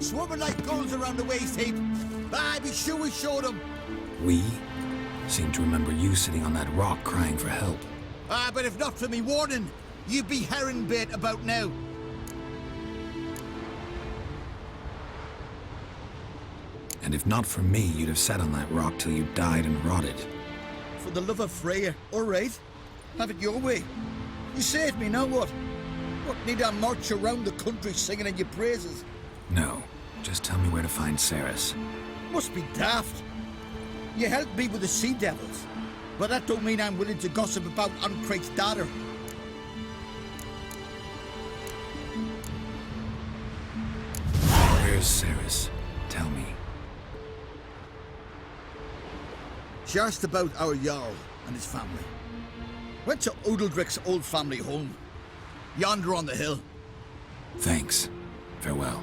swarming like gulls around the waste heap. Aye, be sure we showed them. We? Seem to remember you sitting on that rock crying for help. Ah, but if not for me warning, you'd be herring bait about now. And if not for me, you'd have sat on that rock till you died and rotted. For the love of Freya, all right. Have it your way. You saved me, now what? What, need I march around the country singing in your praises? No, just tell me where to find Cerys. Must be daft. You helped me with the Sea Devils, but that don't mean I'm willing to gossip about Uncrake's daughter. Where's Cerys? Tell me. She asked about our Jarl and his family. Went to Udaldric's old family home. Yonder on the hill. Thanks. Farewell.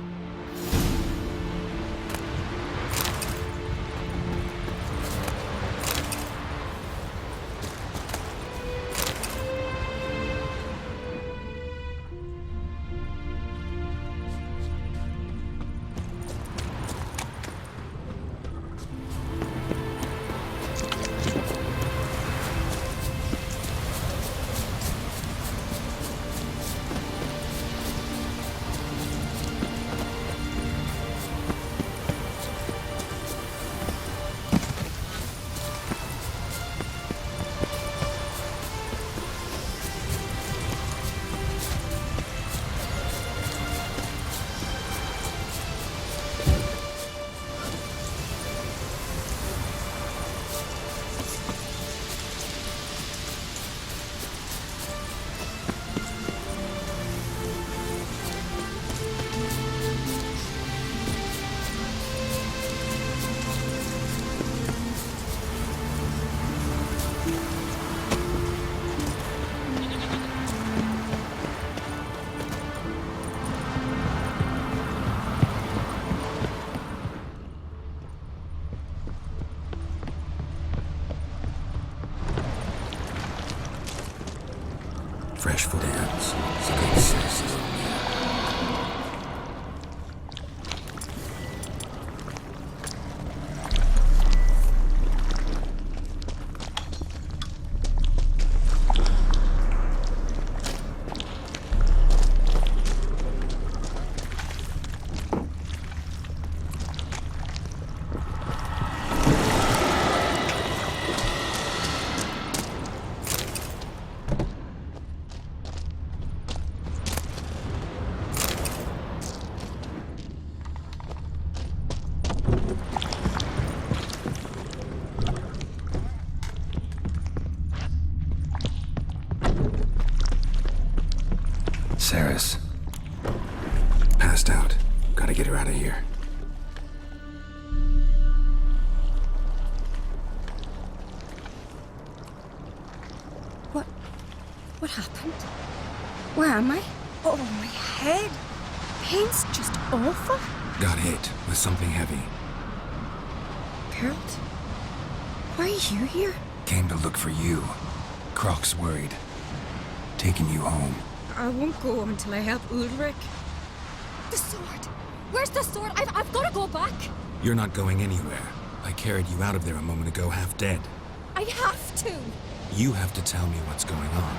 Fresh foot hands. So good senses on me. Cerys. Passed out. Gotta get her out of here. What happened? Where am I? Oh, my head. Pain's just awful. Got hit with something heavy. Geralt? Why are you here? Came to look for you. Croc's worried. Taking you home. I won't go until I help Ulrich. The sword! Where's the sword? I've got to go back! You're not going anywhere. I carried you out of there a moment ago, half dead. I have to! You have to tell me what's going on.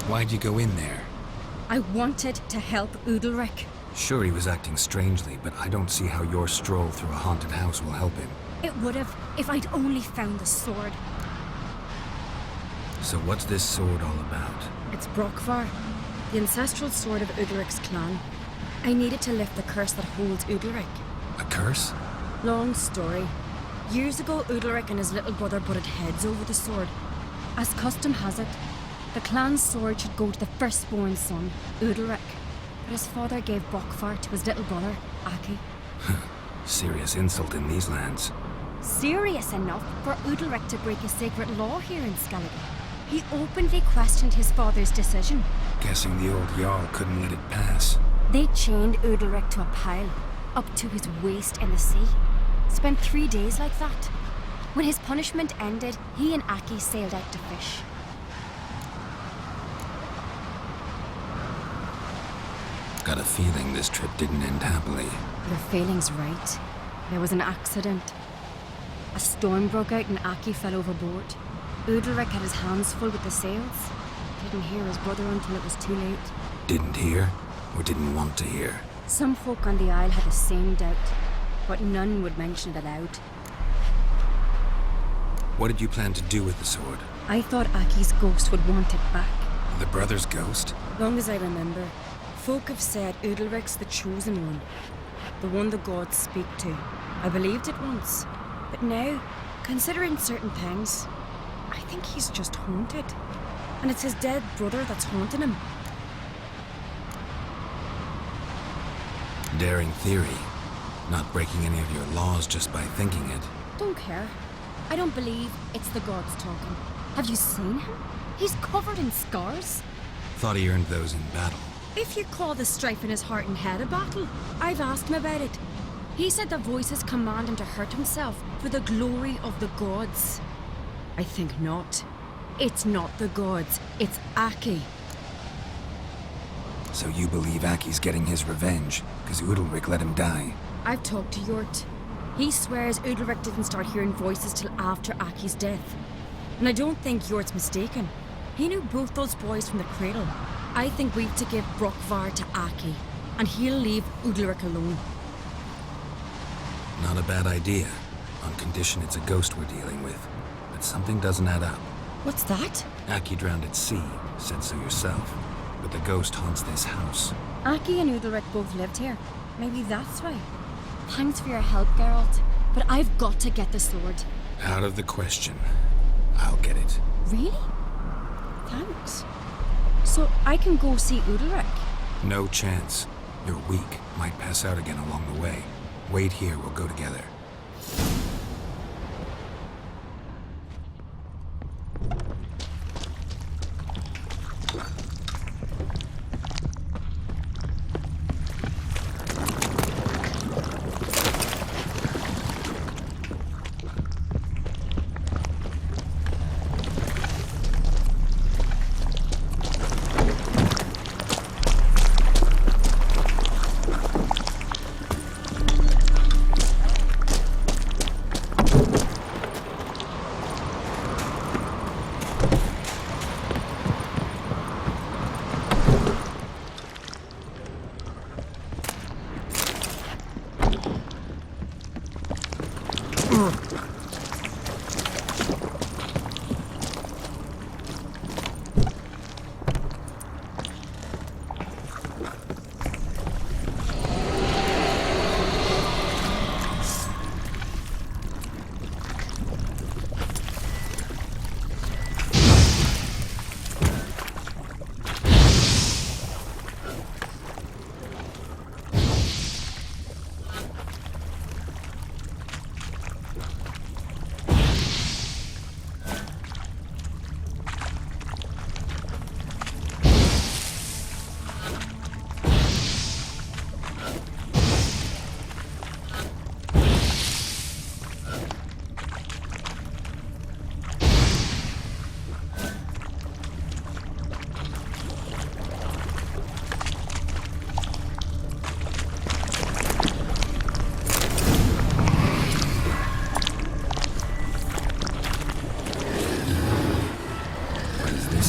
Why'd you go in there? I wanted to help Udalric. Sure, he was acting strangely, but I don't see how your stroll through a haunted house will help him. It would have, if I'd only found the sword. So what's this sword all about? It's Brokvar, the ancestral sword of Udalric's clan. I needed to lift the curse that holds Udalric. A curse? Long story. Years ago, Udalric and his little brother butted heads over the sword. As custom has it, the clan's sword should go to the firstborn son, Udalric. But his father gave Brokvar to his little brother, Aki. Serious insult in these lands. Serious enough for Udalric to break a sacred law here in Skellige. He openly questioned his father's decision. Guessing the old Jarl couldn't let it pass. They chained Udalric to a pile, up to his waist in the sea. Spent 3 days like that. When his punishment ended, he and Aki sailed out to fish. Got a feeling this trip didn't end happily. Your feeling's right. There was an accident. A storm broke out and Aki fell overboard. Udalric had his hands full with the sails. Didn't hear his brother until it was too late. Didn't hear, or didn't want to hear? Some folk on the Isle had the same doubt, but none would mention it aloud. What did you plan to do with the sword? I thought Aki's ghost would want it back. The brother's ghost? Long as I remember, folk have said Udalric's the chosen one. The one the gods speak to. I believed it once. But now, considering certain things, I think he's just haunted. And it's his dead brother that's haunting him. Daring theory. Not breaking any of your laws just by thinking it. Don't care. I don't believe it's the gods talking. Have you seen him? He's covered in scars. Thought he earned those in battle. If you call the strife in his heart and head a battle, I've asked him about it. He said the voices command him to hurt himself for the glory of the gods. I think not. It's not the gods, it's Aki. So you believe Aki's getting his revenge, because Udalric let him die? I've talked to Yort. He swears Udalric didn't start hearing voices till after Aki's death. And I don't think Yort's mistaken. He knew both those boys from the cradle. I think we've to give Brokvar to Aki, and he'll leave Udalric alone. Not a bad idea, on condition it's a ghost we're dealing with. But something doesn't add up. What's that? Aki drowned at sea, said so yourself. But the ghost haunts this house. Aki and Udalric both lived here. Maybe that's why. Thanks for your help, Geralt. But I've got to get the sword. Out of the question. I'll get it. Really? Thanks. So I can go see Udalric? No chance. You're weak. Might pass out again along the way. Wait here, we'll go together.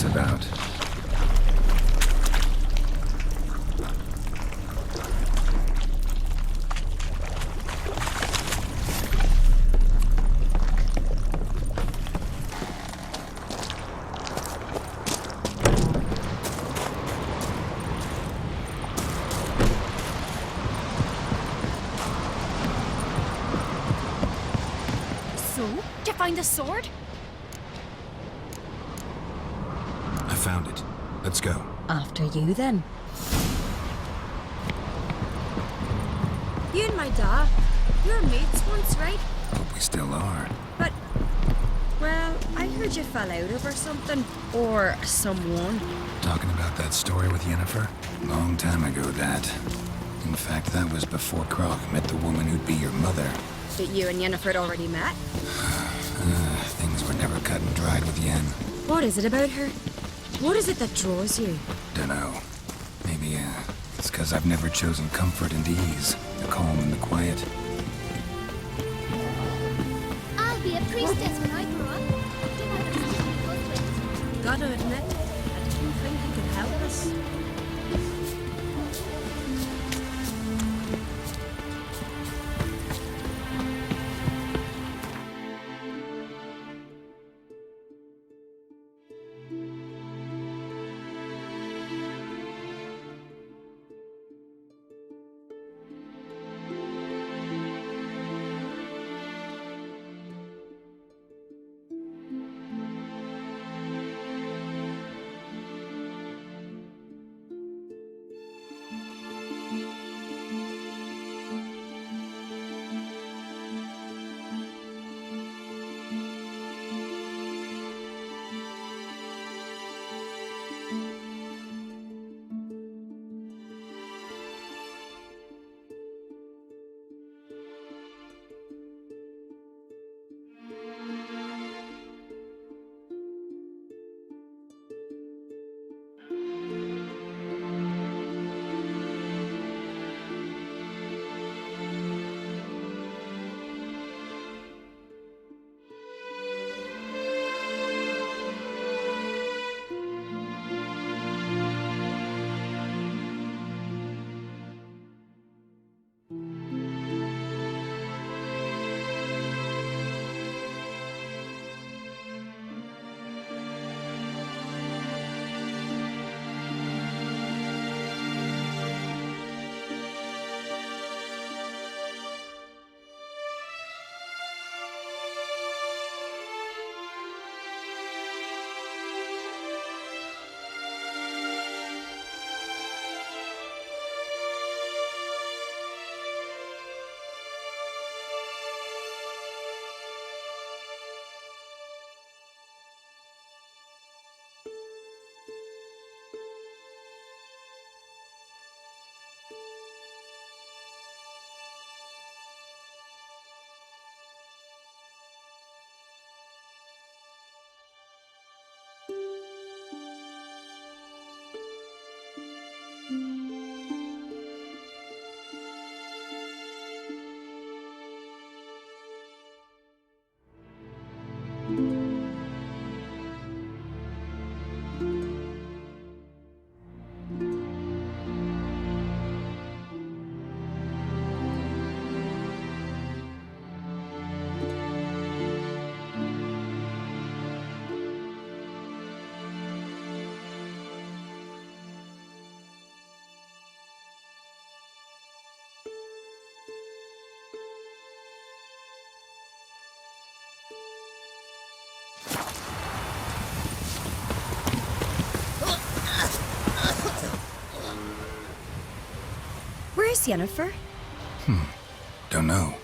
About. So, did you find the sword? Found it. Let's go. After you, then. You and my dad, you're mates once, right? Hope we still are. But, well, I heard you fell out over something. Or someone. Talking about that story with Yennefer? Long time ago, that. In fact, that was before Croc met the woman who'd be your mother. That you and Yennefer had already met? Things were never cut and dried with Yen. What is it about her? What is it that draws you? Dunno. Maybe It's because I've never chosen comfort and ease, the calm and the quiet. I'll be a priestess when I grow up. Don't understand my husband. Gotta admit, I didn't think he could help us. Where's Yennefer? Don't know.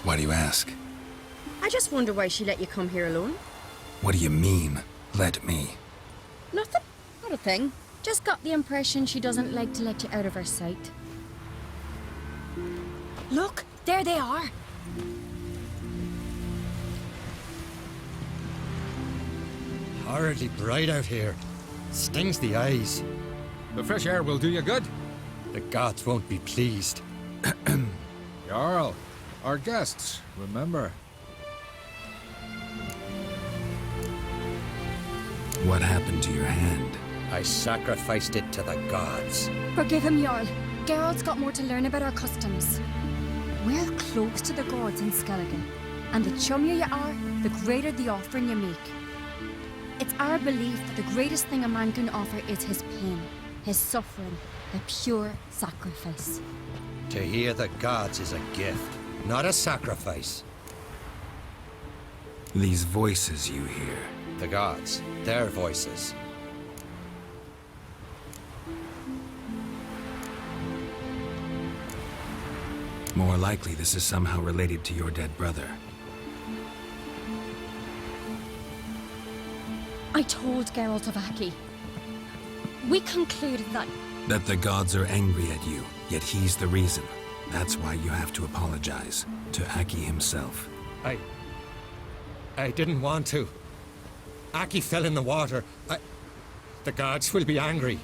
Why do you ask? I just wonder why she let you come here alone. What do you mean, let me? Nothing. Not a thing. Just got the impression she doesn't like to let you out of her sight. Look, there they are. Horridly bright out here. Stings the eyes. The fresh air will do you good. The gods won't be pleased. Jarl, our guests, remember. What happened to your hand? I sacrificed it to the gods. Forgive him, Jarl. Geralt's got more to learn about our customs. We're close to the gods in Skellige, and the chummier you are, the greater the offering you make. It's our belief that the greatest thing a man can offer is his pain, his suffering, a pure sacrifice. To hear the gods is a gift, not a sacrifice. These voices you hear. The gods, their voices. More likely this is somehow related to your dead brother. I told Geralt of Aki. We concluded that That the gods are angry at you, yet he's the reason. That's why you have to apologize to Aki himself. I didn't want to. Aki fell in the water. The gods will be angry.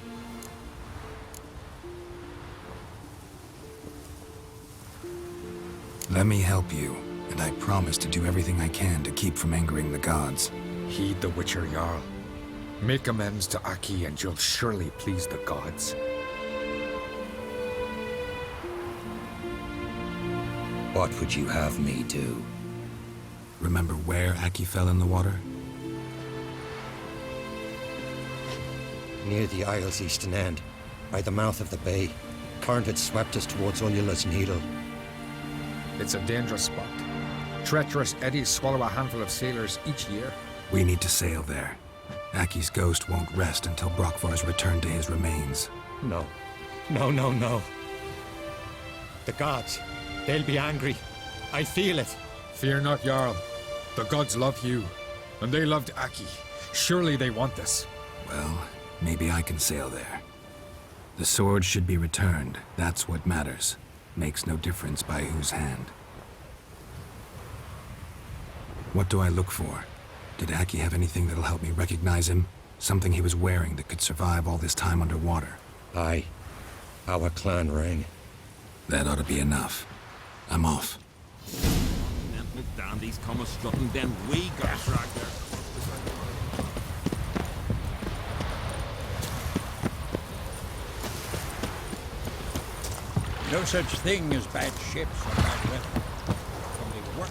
Let me help you, and I promise to do everything I can to keep from angering the gods. Heed the Witcher Jarl. Make amends to Aki and you'll surely please the gods. What would you have me do? Remember where Aki fell in the water? Near the Isle's eastern end, by the mouth of the bay. Current had swept us towards Ullula's Needle. It's a dangerous spot. Treacherous eddies swallow a handful of sailors each year. We need to sail there. Aki's ghost won't rest until Brokvar's returned to his remains. No. No, no, no. The gods, they'll be angry. I feel it. Fear not, Jarl. The gods love you, and they loved Aki. Surely they want this. Well, maybe I can sail there. The sword should be returned. That's what matters. Makes no difference by whose hand. What do I look for? Did Aki have anything that'll help me recognize him? Something he was wearing that could survive all this time underwater? Aye. Our clan ring. That ought to be enough. I'm off. Mental dandies come a strutting, then we got dragged there. No such thing as bad ships or bad weather. Only work.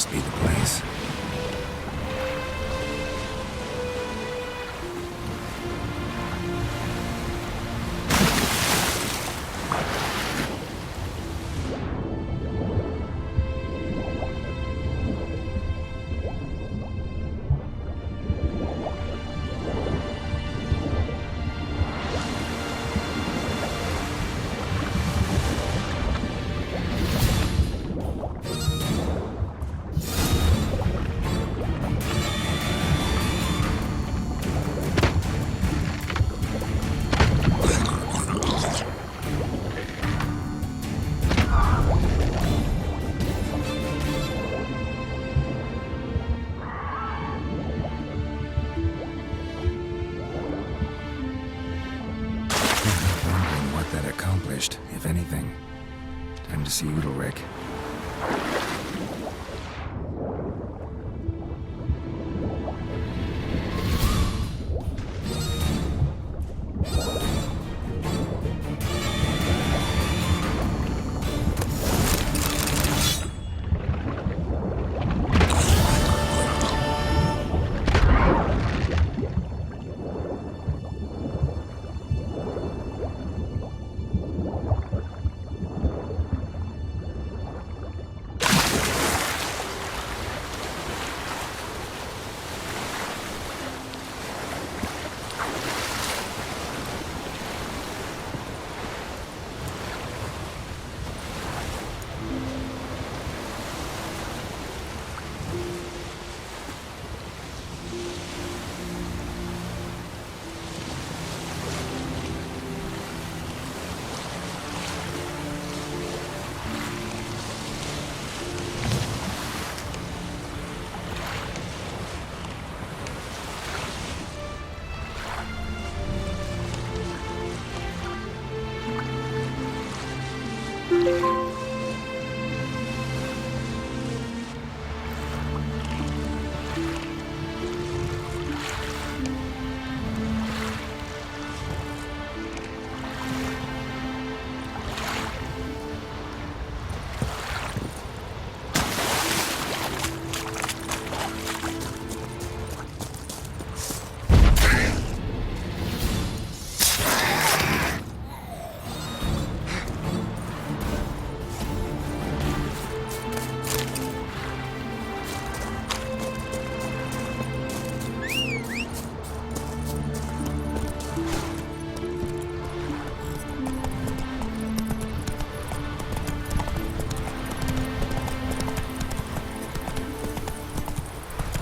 must be the place. If anything. Time to see Udalric.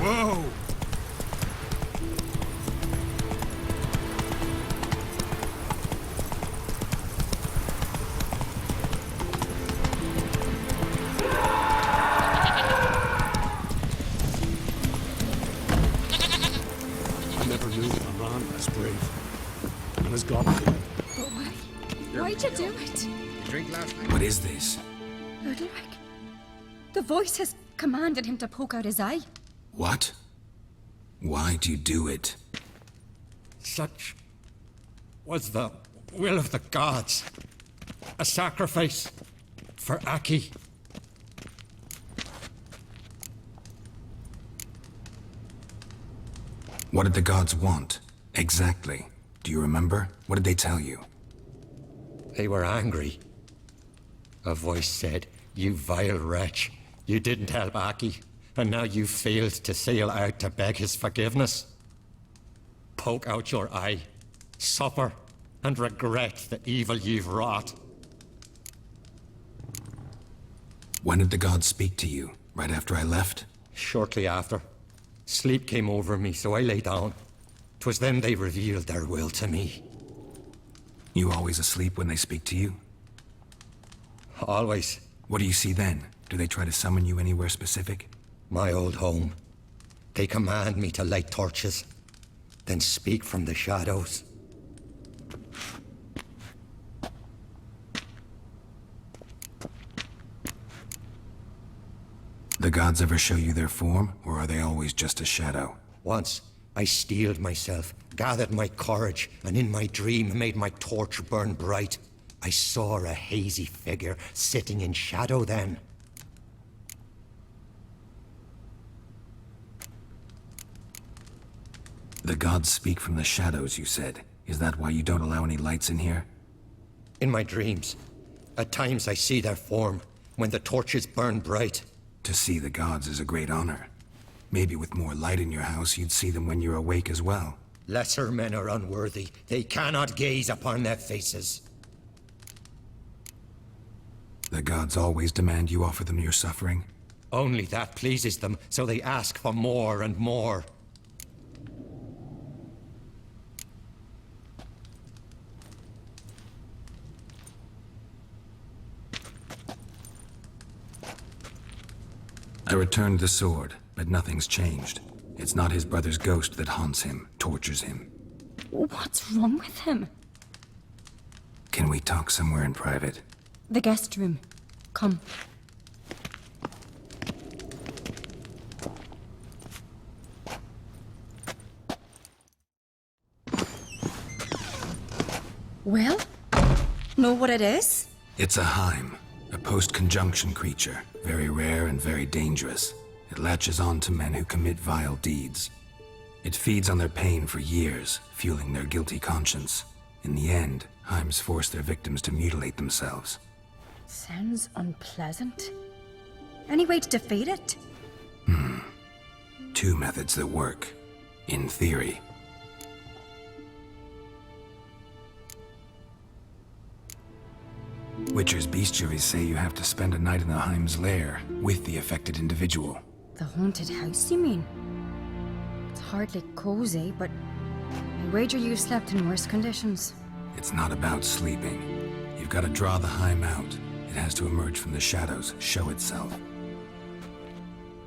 Whoa! I never knew Iran as brave and as godly. But why? Why'd you do it? Drink last night. What is this? Udalric. The voice has commanded him to poke out his eye. What? Why'd you do it? Such was the will of the gods. A sacrifice for Aki. What did the gods want? Exactly. Do you remember? What did they tell you? They were angry. A voice said, "You vile wretch. You didn't help Aki, and now you failed to sail out to beg his forgiveness. Poke out your eye, suffer, and regret the evil you've wrought." When did the gods speak to you? Right after I left? Shortly after, sleep came over me, so I lay down. 'Twas then they revealed their will to me. You always asleep when they speak to you? Always. What do you see then? Do they try to summon you anywhere specific? My old home. They command me to light torches, then speak from the shadows. The gods ever show you their form, or are they always just a shadow? Once, I steeled myself, gathered my courage, and in my dream made my torch burn bright. I saw a hazy figure sitting in shadow then. The gods speak from the shadows, you said. Is that why you don't allow any lights in here? In my dreams, at times I see their form when the torches burn bright. To see the gods is a great honor. Maybe with more light in your house, you'd see them when you're awake as well. Lesser men are unworthy. They cannot gaze upon their faces. The gods always demand you offer them your suffering? Only that pleases them, so they ask for more and more. I returned the sword, but nothing's changed. It's not his brother's ghost that haunts him, tortures him. What's wrong with him? Can we talk somewhere in private? The guest room. Come. Well? Know what it is? It's a Heim, a post-conjunction creature. Very rare and very dangerous. It latches on to men who commit vile deeds. It feeds on their pain for years, fueling their guilty conscience. In the end, Heims force their victims to mutilate themselves. Sounds unpleasant. Any way to defeat it? Two methods that work. In theory. Witcher's bestiaries say you have to spend a night in the Heim's lair with the affected individual. The haunted house, you mean? It's hardly cozy, but I wager you slept in worse conditions. It's not about sleeping. You've got to draw the Heim out. It has to emerge from the shadows, show itself.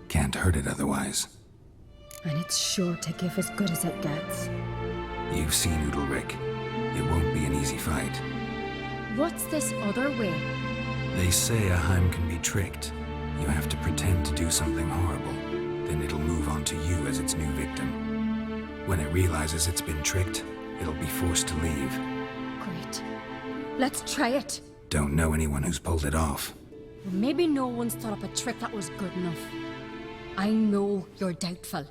Can't hurt it otherwise. And it's sure to give as good as it gets. You've seen Udalric. It won't be an easy fight. What's this other way? They say a Heim can be tricked. You have to pretend to do something horrible. Then it'll move on to you as its new victim. When it realizes it's been tricked, it'll be forced to leave. Great. Let's try it. Don't know anyone who's pulled it off. Maybe no one's thought up a trick that was good enough. I know you're doubtful,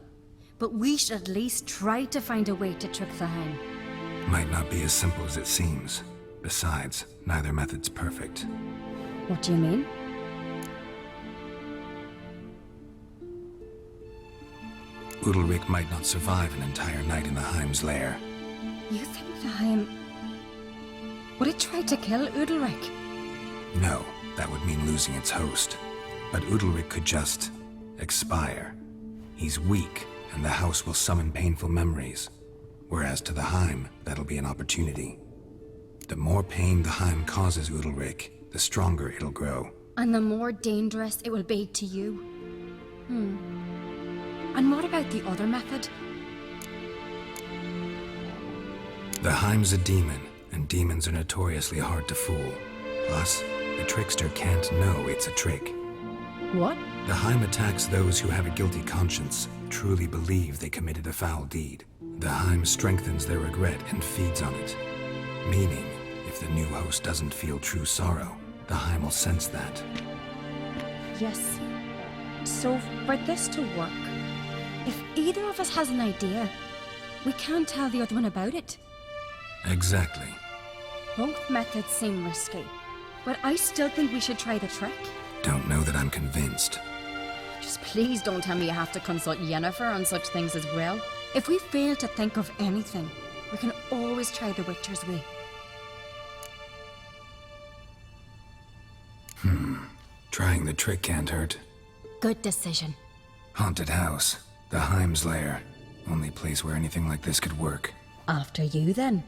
but we should at least try to find a way to trick the Heim. Might not be as simple as it seems. Besides, neither method's perfect. What do you mean? Udalric might not survive an entire night in the Heim's lair. You think the Heim... Would it try to kill Udalric? No, that would mean losing its host. But Udalric could just... expire. He's weak, and the house will summon painful memories. Whereas to the Heim, that'll be an opportunity. The more pain the Heim causes Udalric, the stronger it'll grow. And the more dangerous it will be to you. And what about the other method? The Heim's a demon, and demons are notoriously hard to fool. Plus, the trickster can't know it's a trick. What? The Heim attacks those who have a guilty conscience, truly believe they committed a foul deed. The Heim strengthens their regret and feeds on it. Meaning, if the new host doesn't feel true sorrow, the Heim will sense that. Yes. So, for this to work, if either of us has an idea, we can't tell the other one about it. Exactly. Both methods seem risky, but I still think we should try the trick. Don't know that I'm convinced. Just please don't tell me you have to consult Yennefer on such things as well. If we fail to think of anything, we can always try the Witcher's way. Trying the trick can't hurt. Good decision. Haunted house. The Heim's lair. Only place where anything like this could work. After you, then.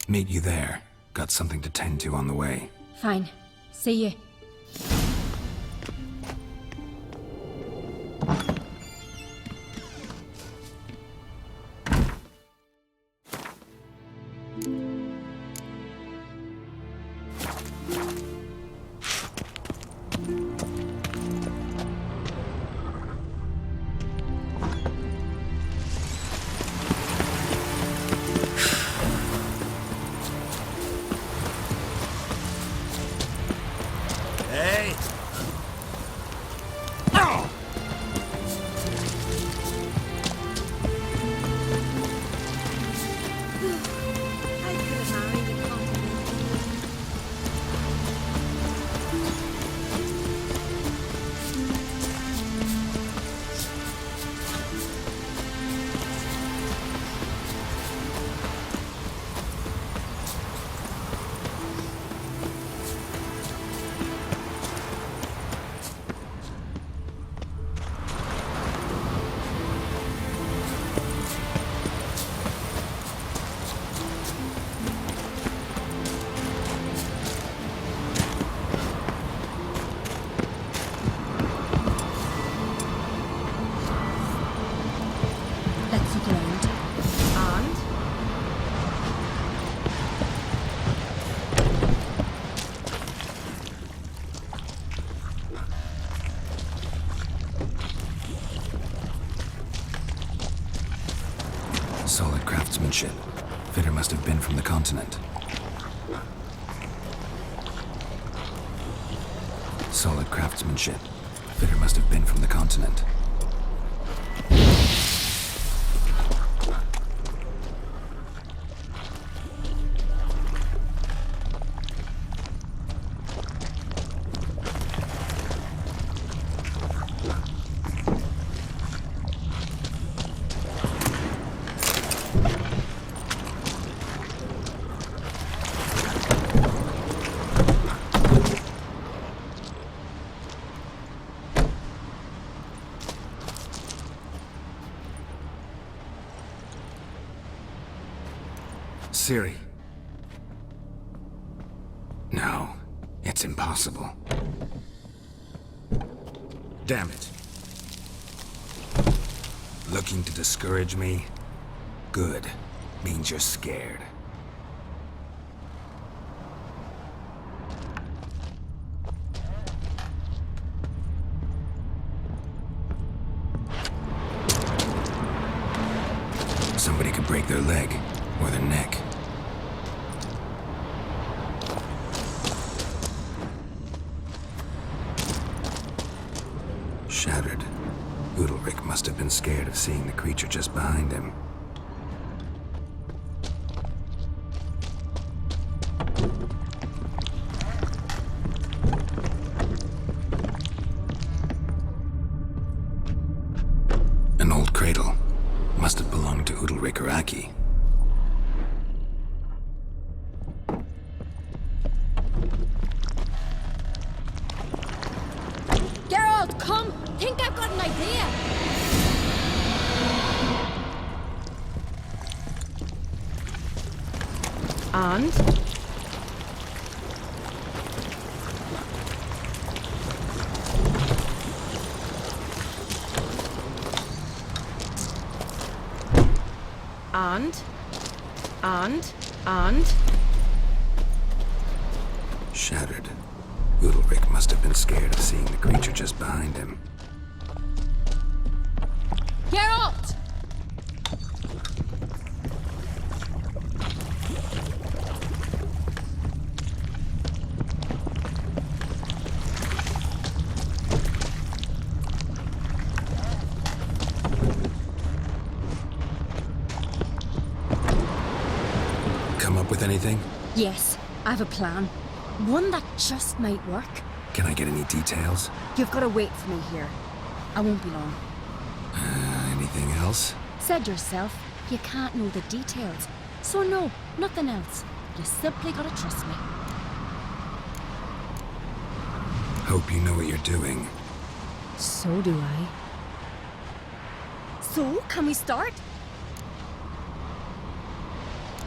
Meet you there. Got something to tend to on the way. Fine. See you. Hey, craftsmanship. Fitter must have been from the continent. Solid craftsmanship. Fitter must have been from the continent. Ciri. No, it's impossible. Damn it. Looking to discourage me? Good. Means you're scared. Somebody could break their leg or their neck. Shattered. Udalryk must have been scared of seeing the creature just behind him. An old cradle. Must have belonged to Udalryk or Aki. Geralt, come! Think I've got an idea! And? And? Shattered. Udalryk must have been scared of seeing the creature just behind him. Geralt! Come up with anything? Yes, I have a plan. One that just might work. Can I get any details? You've got to wait for me here. I won't be long. Anything else? Said yourself, you can't know the details. So no, nothing else. You simply gotta trust me. Hope you know what you're doing. So do I. So, can we start?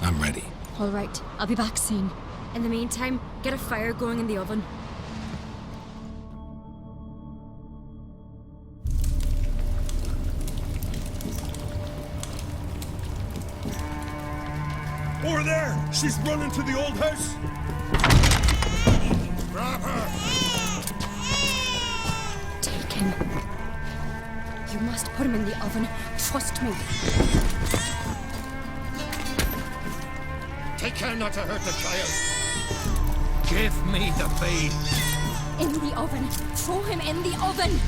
I'm ready. All right, I'll be back soon. In the meantime, get a fire going in the oven. Over there! She's running to the old house! Grab her! Take him. You must put him in the oven. Trust me. Take care not to hurt the child. Give me the bee. In the oven. Throw him in the oven.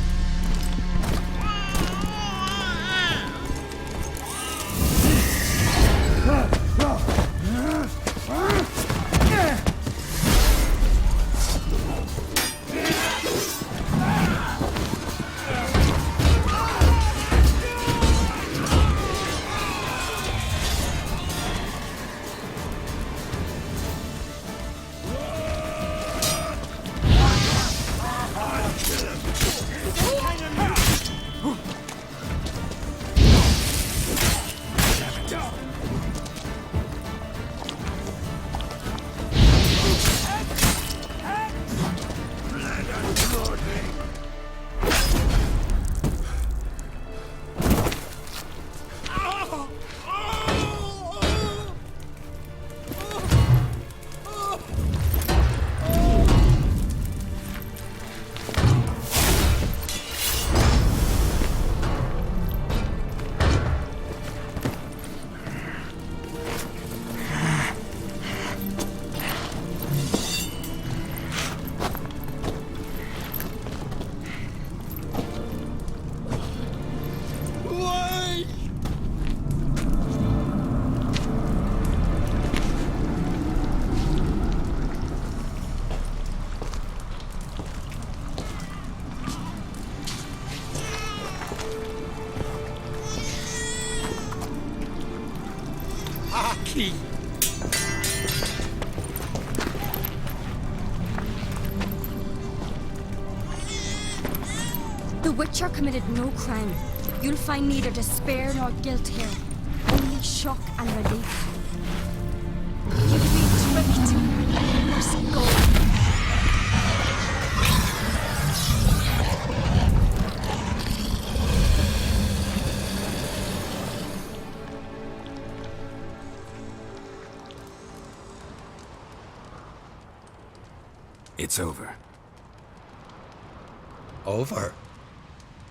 key. The Witcher committed no crime. You'll find neither despair nor guilt here. Only shock and relief. You've been tricked. You must go. It's over. Over?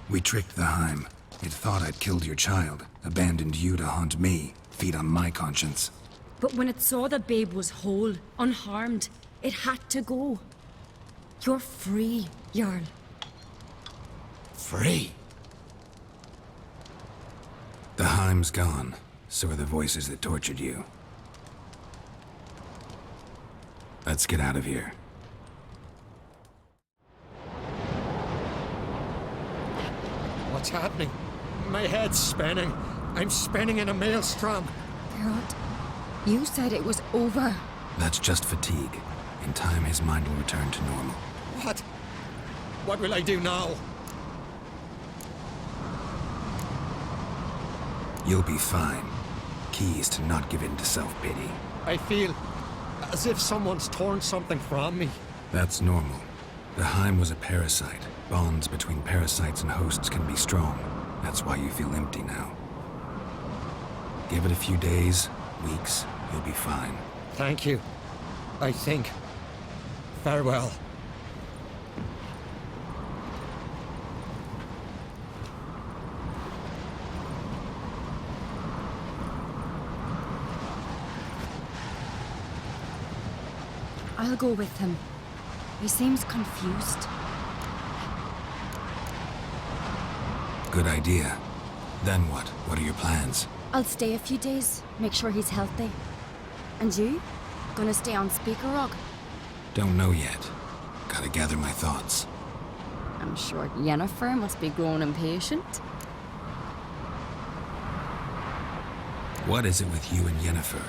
We tricked the Heim. It thought I'd killed your child, abandoned you to haunt me, feed on my conscience. But when it saw the babe was whole, unharmed, it had to go. You're free, Jarl. Free? The Heim's gone, so are the voices that tortured you. Let's get out of here. What's happening? My head's spinning. I'm spinning in a maelstrom. Geralt, you said it was over. That's just fatigue. In time, his mind will return to normal. What? What will I do now? You'll be fine. Key is to not give in to self-pity. I feel as if someone's torn something from me. That's normal. The Heim was a parasite. Bonds between parasites and hosts can be strong. That's why you feel empty now. Give it a few days, weeks, you'll be fine. Thank you. I think. Farewell. I'll go with him. He seems confused. Good idea. Then what? What are your plans? I'll stay a few days, make sure he's healthy. And you? Gonna stay on Speaker Rock? Don't know yet. Gotta gather my thoughts. I'm sure Yennefer must be growing impatient. What is it with you and Yennefer?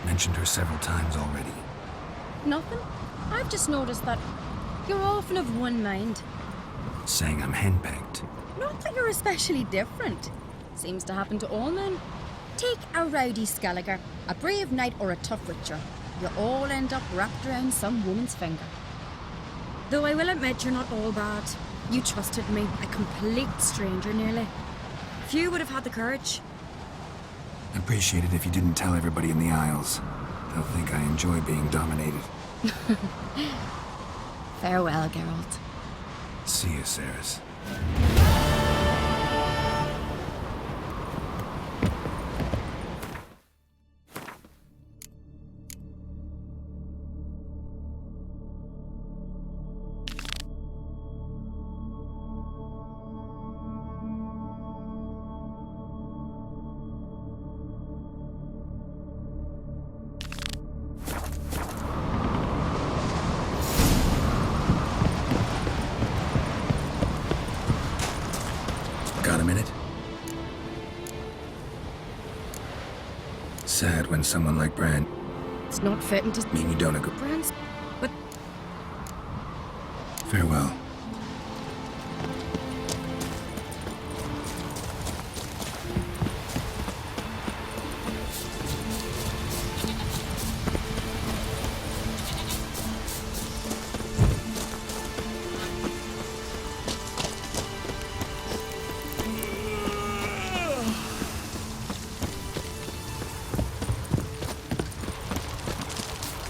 Mentioned her several times already. Nothing. I've just noticed that you're often of one mind. Saying I'm henpecked. Not that you're especially different. Seems to happen to all men. Take a rowdy Skelliger, a brave knight or a tough witcher. You all end up wrapped around some woman's finger. Though I will admit you're not all bad. You trusted me, a complete stranger nearly. Few would have had the courage. I'd appreciate it if you didn't tell everybody in the Isles. They'll think I enjoy being dominated. Farewell, Geralt. See you, Ceres. Got a minute? Sad when someone like Bran... It's not fitting to mean you don't agree. Bran's, but Farewell.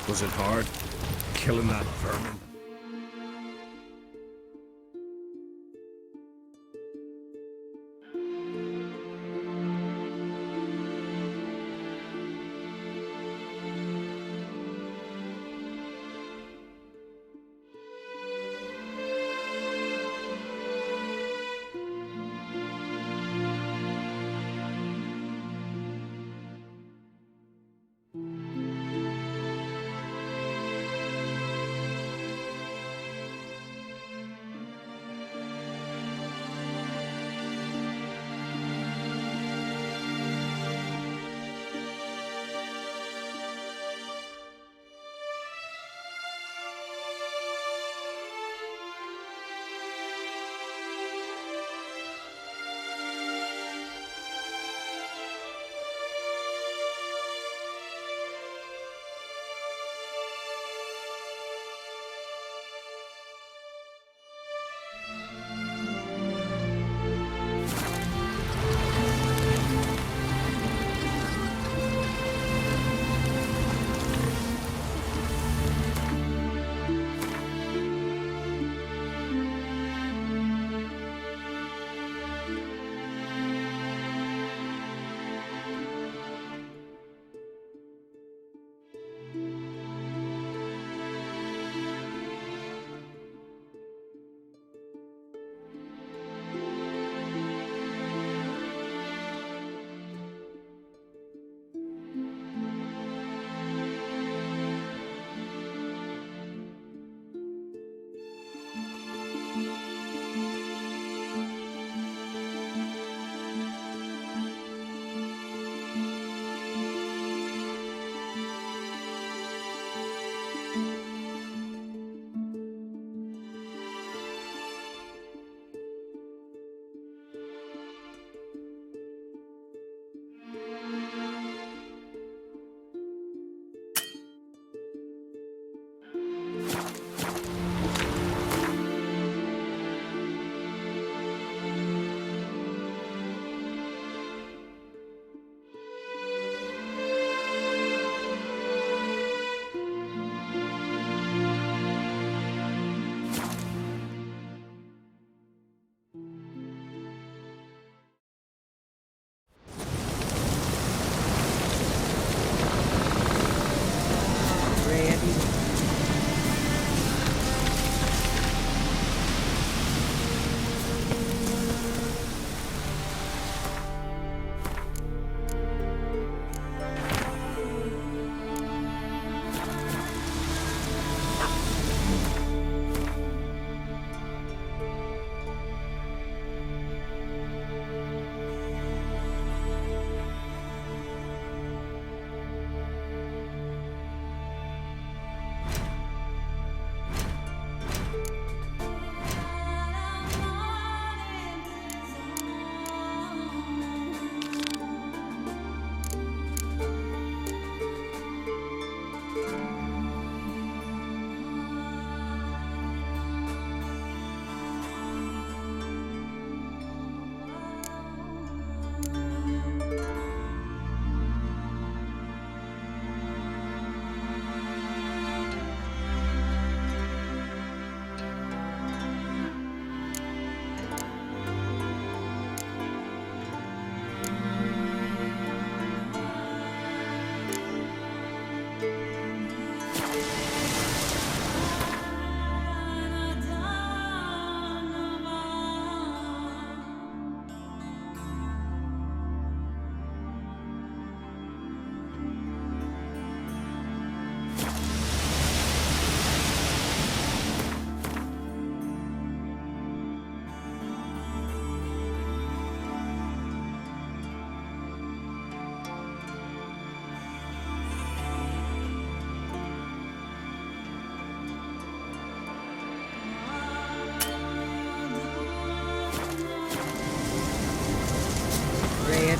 Was it hard? Killing that vermin?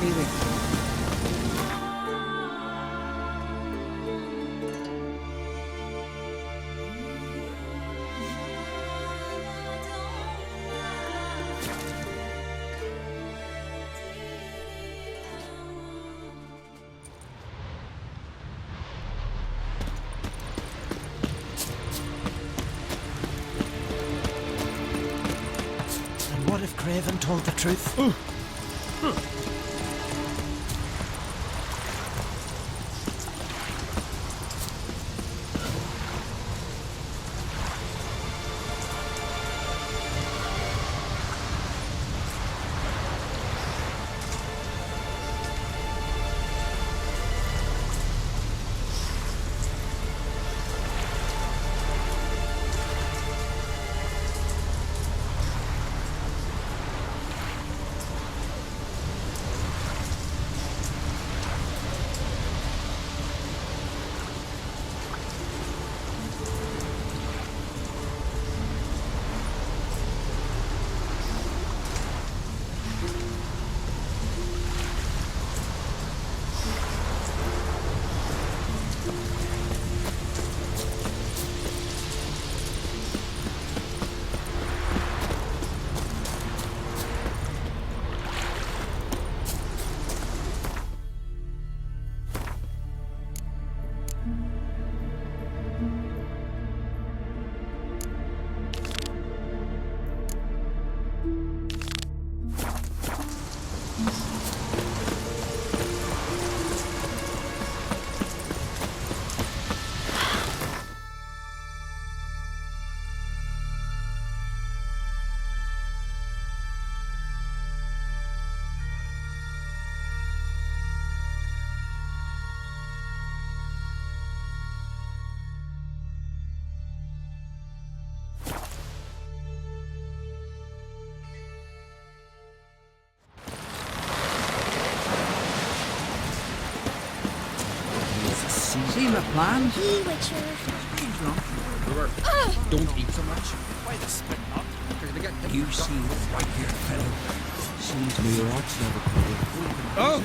be with you. And what if Craven told the truth? see my plan? He Witcher. Brewer, don't eat so much. Why the spit not? You see this right here, fellow? Seems to me your ox never covered. Oh!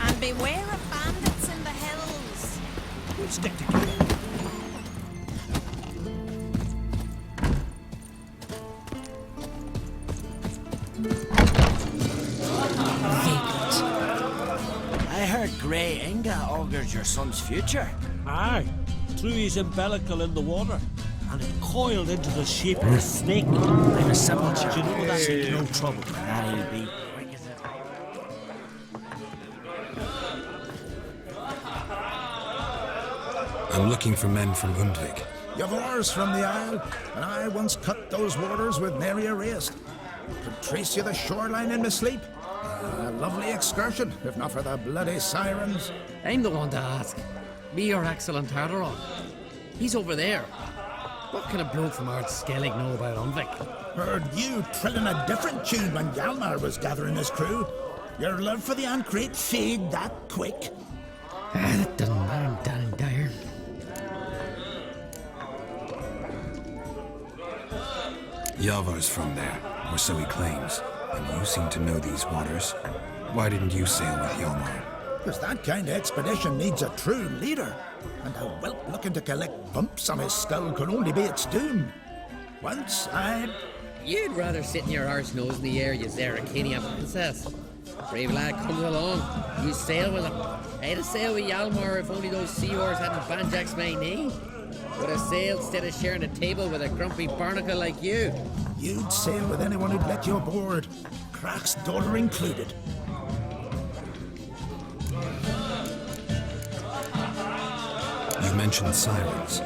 And beware of bandits in the hills. We'll stick together. I heard Grey Inga augurs your son's future. Aye, threw his umbilical in the water, and it coiled into the shape of a snake. I'm a simple Do chap. you know that? Seek no trouble. I'll be quick as a... I'm looking for men from Undvik. You've oars from the Isle, and I once cut those waters with nary a raist. Could trace you the shoreline in my sleep. A lovely excursion, if not for the bloody sirens. I'm the one to ask. Me or excellent Tartaron. He's over there. What can a bloke from Ard Skellig know about Undvik? Heard you trilling a different tune when Hjalmar was gathering his crew. Your love for the Ancrate fade that quick. That doesn't matter, I'm down and dire. Yavar's from there, or so he claims. And you seem to know these waters. Why didn't you sail with Hjalmar? Because that kind of expedition needs a true leader. And a whelp looking to collect bumps on his skull could only be its doom. Once I... You'd rather sit in your arse nose in the air, you Zeracania princess. Brave lad comes along, you sail with him. I'd have sailed with Hjalmar if only those seahorse hadn't banjaxed my knee. Would have sailed instead of sharing a table with a grumpy barnacle like you. You'd sail with anyone who'd let you aboard. Cracks dollar included. You mentioned sirens.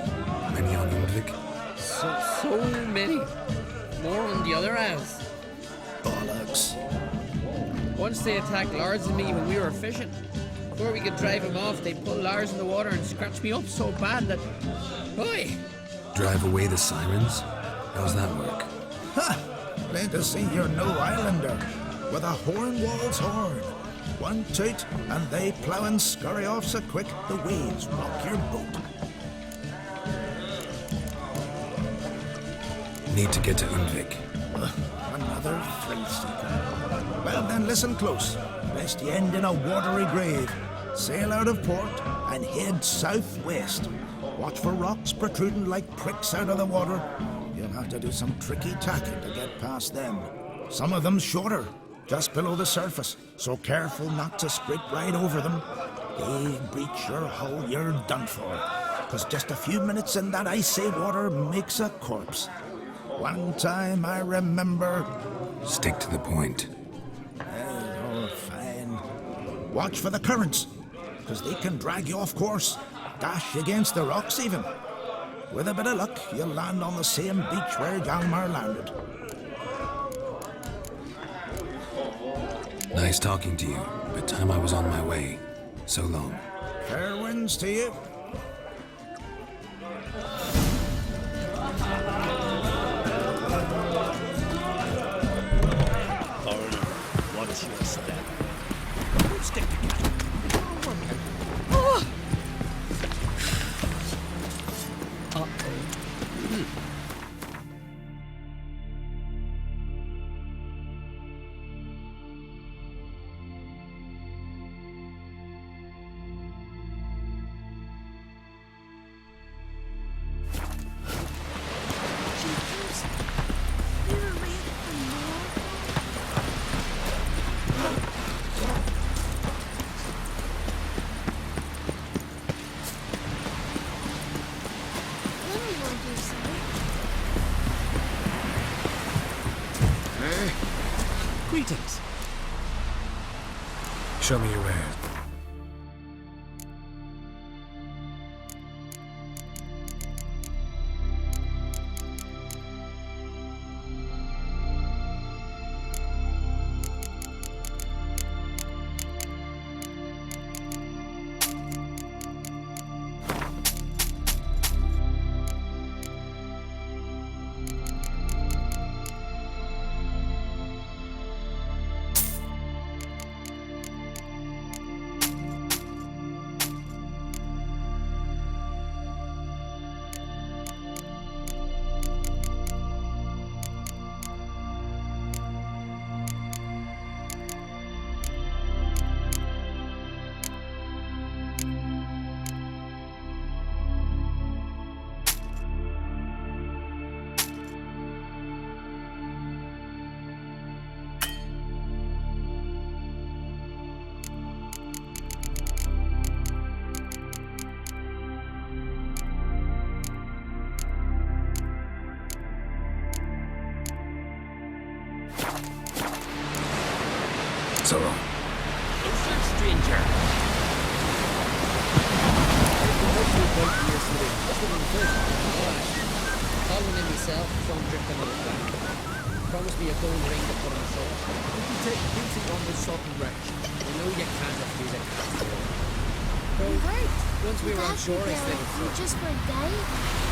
Many on Undvik? So many. More on the other house. Bollocks. Once they attacked Lars and me when we were fishing. Before we could drive him off, they pulled Lars in the water and scratched me up so bad that... Oi! Drive away the sirens? How's that work? Ha! Plain to see you're no islander. With a Hornwall's horn. One toot, and they plough and scurry off so quick the waves rock your boat. Need to get to Undvik. Another thrill seeker. Well then, listen close. Lest you end in a watery grave. Sail out of port and head southwest. Watch for rocks protruding like pricks out of the water. You'll have to do some tricky tacking to get past them. Some of them shorter, just below the surface, so careful not to scrape right over them. They breach your hull, you're done for. 'Cause just a few minutes in that icy water makes a corpse. One time I remember... Stick to the point. Oh, fine. Watch for the currents, 'cause they can drag you off course. Dash against the rocks even. With a bit of luck, you'll land on the same beach where Hjalmar landed. Nice talking to you, but time I was on my way. So long. Fair winds to you. Watch your step. We'll stick together. Greetings. Show me your wares. Sorrow. Closer, stranger. Calling in myself, don't drink another back. Promise me a gold ring to put on the sword. Would you take pity on the sodden wretch? I know you can't refuse a cat. We heard. Once we were on You'd shore, I actually said go just for a day.